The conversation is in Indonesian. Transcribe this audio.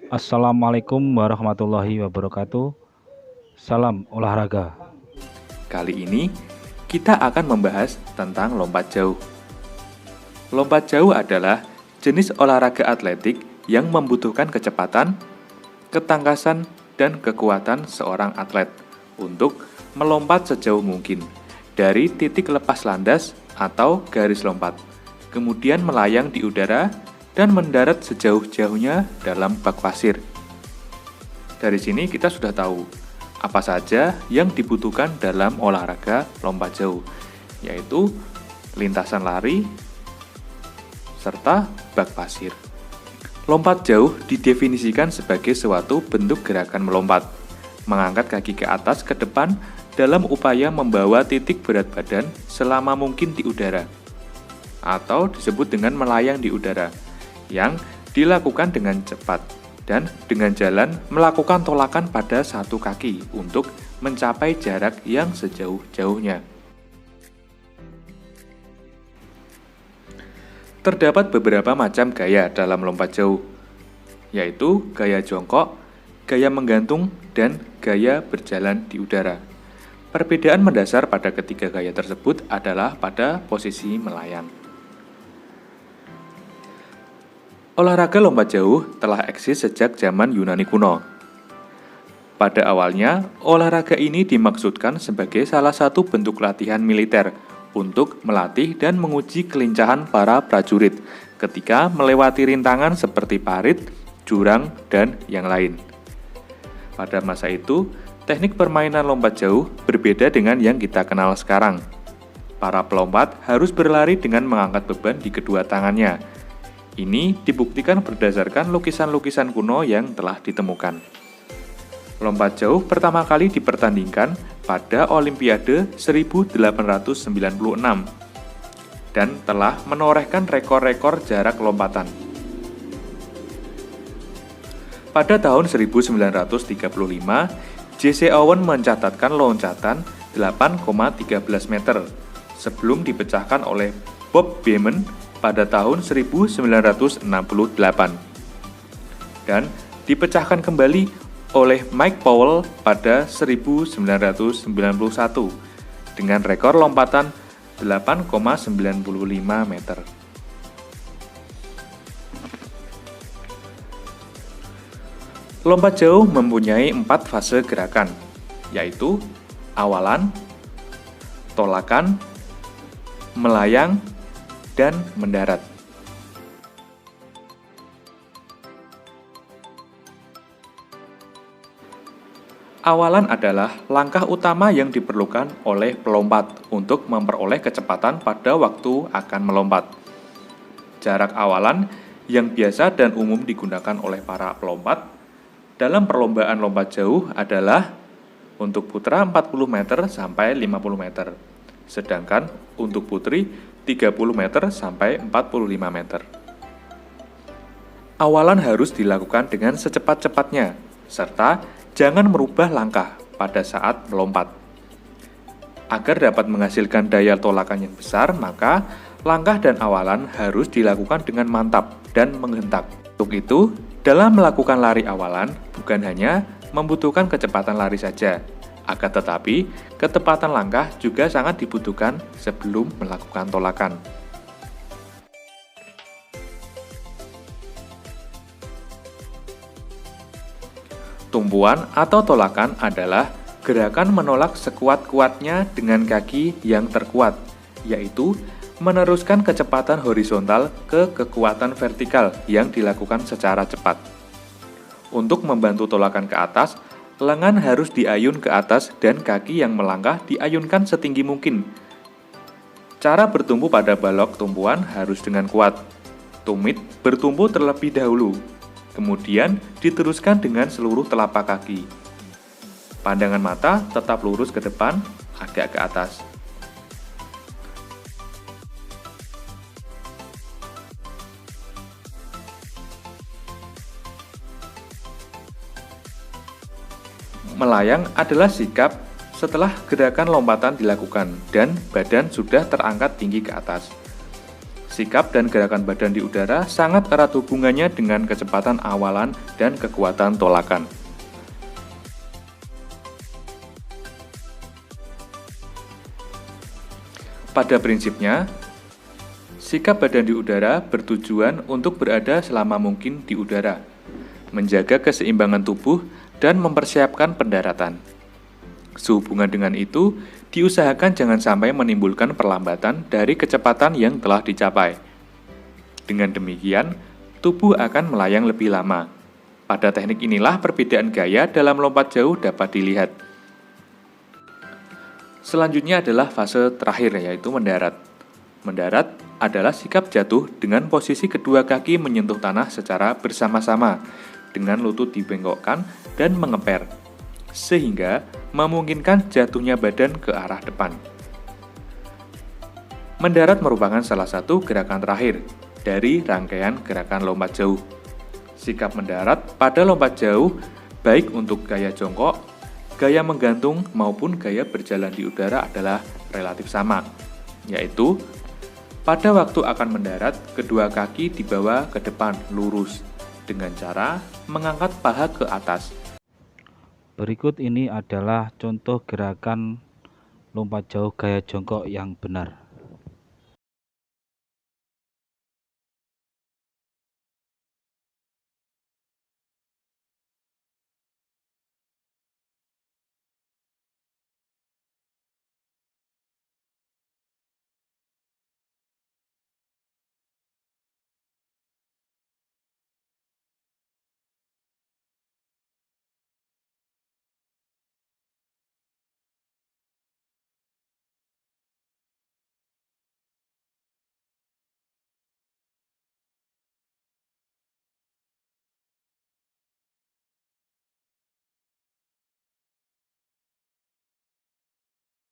Assalamualaikum warahmatullahi wabarakatuh. Salam olahraga. Kali ini kita akan membahas tentang lompat jauh. Lompat jauh adalah jenis olahraga atletik yang membutuhkan kecepatan, ketangkasan, dan kekuatan seorang atlet untuk melompat sejauh mungkin dari titik lepas landas atau garis lompat, kemudian melayang di udara dan mendarat sejauh-jauhnya dalam bak pasir. Dari sini kita sudah tahu apa saja yang dibutuhkan dalam olahraga lompat jauh, yaitu lintasan lari serta bak pasir. Lompat jauh didefinisikan sebagai suatu bentuk gerakan melompat, mengangkat kaki ke atas ke depan dalam upaya membawa titik berat badan selama mungkin di udara, atau disebut dengan melayang di udara, yang dilakukan dengan cepat dan dengan jalan melakukan tolakan pada satu kaki untuk mencapai jarak yang sejauh-jauhnya. Terdapat beberapa macam gaya dalam lompat jauh, yaitu gaya jongkok, gaya menggantung, dan gaya berjalan di udara. Perbedaan mendasar pada ketiga gaya tersebut adalah pada posisi melayang. Olahraga lompat jauh telah eksis sejak zaman Yunani kuno. Pada awalnya, olahraga ini dimaksudkan sebagai salah satu bentuk latihan militer untuk melatih dan menguji kelincahan para prajurit ketika melewati rintangan seperti parit, jurang, dan yang lain. Pada masa itu, teknik permainan lompat jauh berbeda dengan yang kita kenal sekarang. Para pelompat harus berlari dengan mengangkat beban di kedua tangannya. Ini dibuktikan berdasarkan lukisan-lukisan kuno yang telah ditemukan. Lompat jauh pertama kali dipertandingkan pada Olimpiade 1896 dan telah menorehkan rekor-rekor jarak lompatan. Pada tahun 1935, J.C. Owen mencatatkan loncatan 8,13 meter sebelum dipecahkan oleh Bob Beamon pada tahun 1968 dan dipecahkan kembali oleh Mike Powell pada 1991 dengan rekor lompatan 8,95 meter. Lompat jauh mempunyai 4 fase gerakan, yaitu awalan, tolakan, melayang, dan mendarat. Awalan adalah langkah utama yang diperlukan oleh pelompat untuk memperoleh kecepatan pada waktu akan melompat. Jarak awalan yang biasa dan umum digunakan oleh para pelompat dalam perlombaan lompat jauh adalah untuk putra 40 meter sampai 50 meter, sedangkan untuk putri 30 meter sampai 45 meter. Awalan harus dilakukan dengan secepat-cepatnya, serta jangan merubah langkah pada saat melompat. Agar dapat menghasilkan daya tolakan yang besar, maka langkah dan awalan harus dilakukan dengan mantap dan menghentak. Untuk itu, dalam melakukan lari awalan, bukan hanya membutuhkan kecepatan lari saja, akan tetapi ketepatan langkah juga sangat dibutuhkan sebelum melakukan tolakan. Tumpuan atau tolakan adalah gerakan menolak sekuat-kuatnya dengan kaki yang terkuat, yaitu meneruskan kecepatan horizontal ke kekuatan vertikal yang dilakukan secara cepat. Untuk membantu tolakan ke atas, lengan harus diayun ke atas dan kaki yang melangkah diayunkan setinggi mungkin. Cara bertumpu pada balok tumpuan harus dengan kuat. Tumit bertumpu terlebih dahulu, kemudian diteruskan dengan seluruh telapak kaki. Pandangan mata tetap lurus ke depan, agak ke atas. Melayang adalah sikap setelah gerakan lompatan dilakukan dan badan sudah terangkat tinggi ke atas. Sikap dan gerakan badan di udara sangat erat hubungannya dengan kecepatan awalan dan kekuatan tolakan. Pada prinsipnya, sikap badan di udara bertujuan untuk berada selama mungkin di udara, menjaga keseimbangan tubuh, dan mempersiapkan pendaratan. Sehubungan dengan itu, diusahakan jangan sampai menimbulkan perlambatan dari kecepatan yang telah dicapai. Dengan demikian, tubuh akan melayang lebih lama. Pada teknik inilah perbedaan gaya dalam lompat jauh dapat dilihat. Selanjutnya adalah fase terakhir, yaitu mendarat. Mendarat adalah sikap jatuh dengan posisi kedua kaki menyentuh tanah secara bersama-sama, dengan lutut dibengkokkan dan mengeper, sehingga memungkinkan jatuhnya badan ke arah depan. Mendarat merupakan salah satu gerakan terakhir dari rangkaian gerakan lompat jauh. Sikap mendarat pada lompat jauh baik untuk gaya jongkok, gaya menggantung maupun gaya berjalan di udara adalah relatif sama, yaitu pada waktu akan mendarat, kedua kaki dibawa ke depan lurus dengan cara mengangkat paha ke atas. Berikut ini adalah contoh gerakan lompat jauh gaya jongkok yang benar.